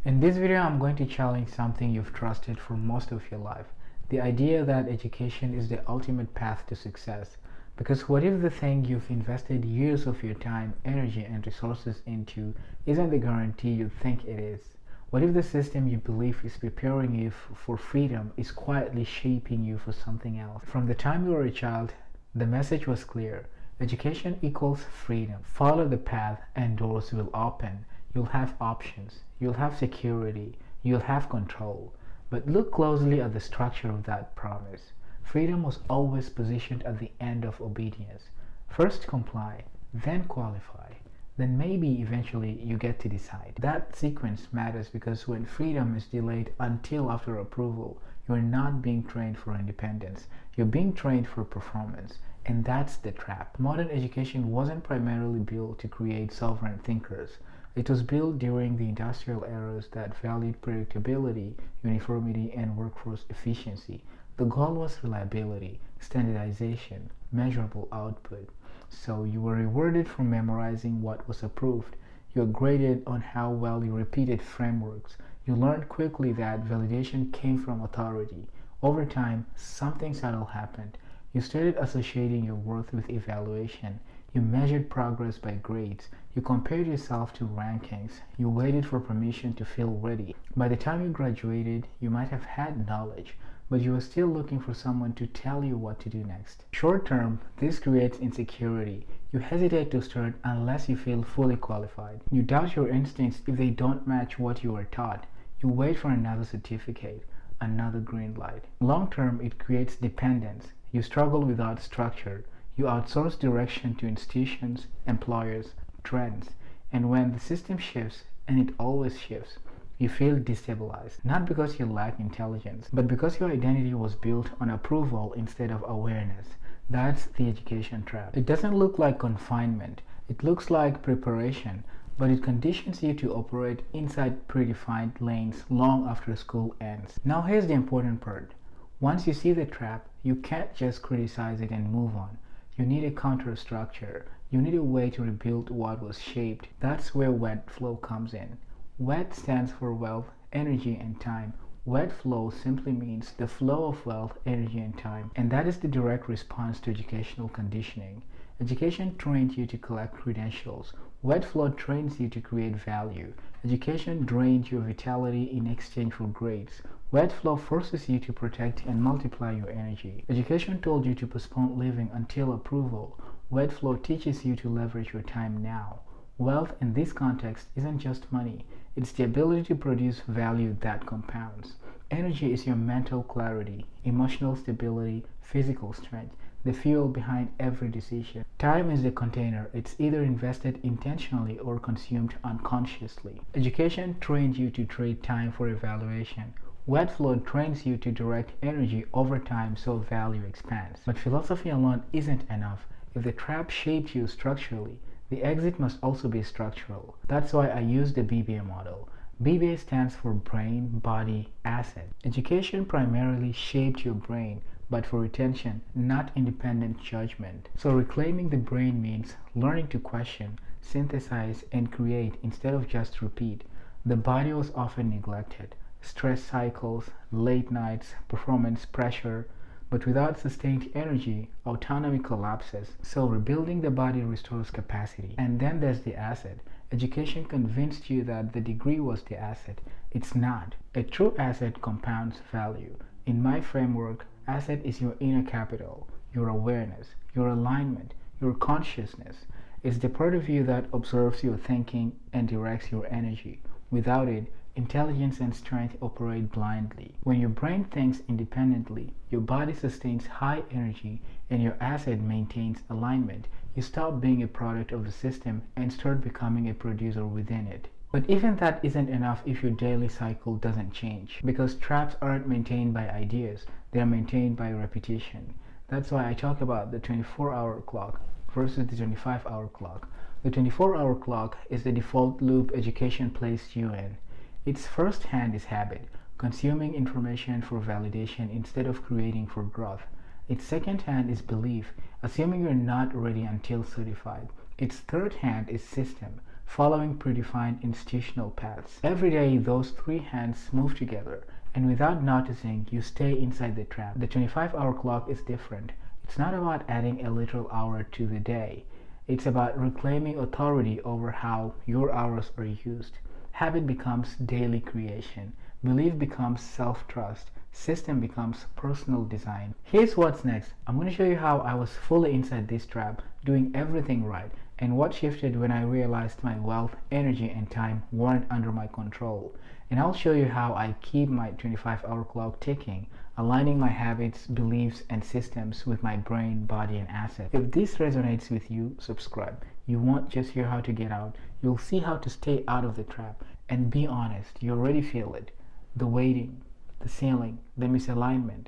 In this video, I'm going to challenge something you've trusted for most of your life. The idea that education is the ultimate path to success. Because what if the thing you've invested years of your time, energy, and resources into isn't the guarantee you think it is? What if the system you believe is preparing you for freedom is quietly shaping you for something else? From the time you were a child, the message was clear. Education equals freedom. Follow the path and doors will open. You'll have options. You'll have security. You'll have control. But look closely at the structure of that promise. Freedom was always positioned at the end of obedience. First comply, then qualify. Then maybe eventually you get to decide. That sequence matters because when freedom is delayed until after approval, you're not being trained for independence. You're being trained for performance. And that's the trap. Modern education wasn't primarily built to create sovereign thinkers. It was built during the industrial eras that valued predictability, uniformity, and workforce efficiency. The goal was reliability, standardization, measurable output. So you were rewarded for memorizing what was approved. You were graded on how well you repeated frameworks. You learned quickly that validation came from authority. Over time, something subtle happened. You started associating your worth with evaluation. You measured progress by grades. You compared yourself to rankings. You waited for permission to feel ready. By the time you graduated, you might have had knowledge, but you were still looking for someone to tell you what to do next. Short term, this creates insecurity. You hesitate to start unless you feel fully qualified. You doubt your instincts if they don't match what you were taught. You wait for another certificate, another green light. Long term, it creates dependence. You struggle without structure. You outsource direction to institutions, employers, trends. And when the system shifts, and it always shifts, you feel destabilized. Not because you lack intelligence, but because your identity was built on approval instead of awareness. That's the education trap. It doesn't look like confinement. It looks like preparation, but it conditions you to operate inside predefined lanes long after school ends. Now here's the important part. Once you see the trap, you can't just criticize it and move on. You need a counter structure. You need a way to rebuild what was shaped. That's where WET flow comes in. WET stands for wealth, energy, and time. WET flow simply means the flow of wealth, energy, and time. And that is the direct response to educational conditioning. Education trained you to collect credentials. WET flow trains you to create value. Education drained your vitality in exchange for grades. WET flow forces you to protect and multiply your energy. Education told you to postpone living until approval. WET flow teaches you to leverage your time now. Wealth in this context isn't just money. It's the ability to produce value that compounds. Energy is your mental clarity, emotional stability, physical strength, the fuel behind every decision. Time is the container. It's either invested intentionally or consumed unconsciously. Education trained you to trade time for evaluation. WET flow trains you to direct energy over time so value expands. But philosophy alone isn't enough. If the trap shaped you structurally, the exit must also be structural. That's why I use the BBA model. BBA stands for brain, body, asset. Education primarily shaped your brain, but for retention, not independent judgment. So reclaiming the brain means learning to question, synthesize, and create instead of just repeat. The body was often neglected. Stress cycles, late nights, performance pressure, but without sustained energy, autonomy collapses. So rebuilding the body restores capacity. And then there's the asset. Education convinced you that the degree was the asset. It's not. A true asset compounds value. In my framework, asset is your inner capital, your awareness, your alignment, your consciousness. It's the part of you that observes your thinking and directs your energy. Without it, intelligence and strength operate blindly. When your brain thinks independently, your body sustains high energy and your asset maintains alignment. You stop being a product of the system and start becoming a producer within it. But even that isn't enough if your daily cycle doesn't change, because traps aren't maintained by ideas, they are maintained by repetition. That's why I talk about the 24-hour clock versus the 25-hour clock. The 24-hour clock is the default loop education placed you in. Its first hand is habit, consuming information for validation instead of creating for growth. Its second hand is belief, assuming you're not ready until certified. Its third hand is system, following predefined institutional paths. Every day, those three hands move together, and without noticing, you stay inside the trap. The 25-hour clock is different. It's not about adding a literal hour to the day. It's about reclaiming authority over how your hours are used. Habit becomes daily creation. Belief becomes self-trust. System becomes personal design. Here's what's next. I'm going to show you how I was fully inside this trap, doing everything right, and what shifted when I realized my wealth, energy, and time weren't under my control. And I'll show you how I keep my 25-hour clock ticking, aligning my habits, beliefs, and systems with my brain, body, and assets. If this resonates with you, subscribe. You won't just hear how to get out, you'll see how to stay out of the trap. And be honest, you already feel it. The waiting, the ceiling, the misalignment.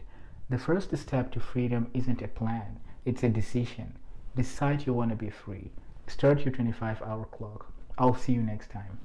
The first step to freedom isn't a plan, it's a decision. Decide you want to be free. Start your 25-hour clock. I'll see you next time.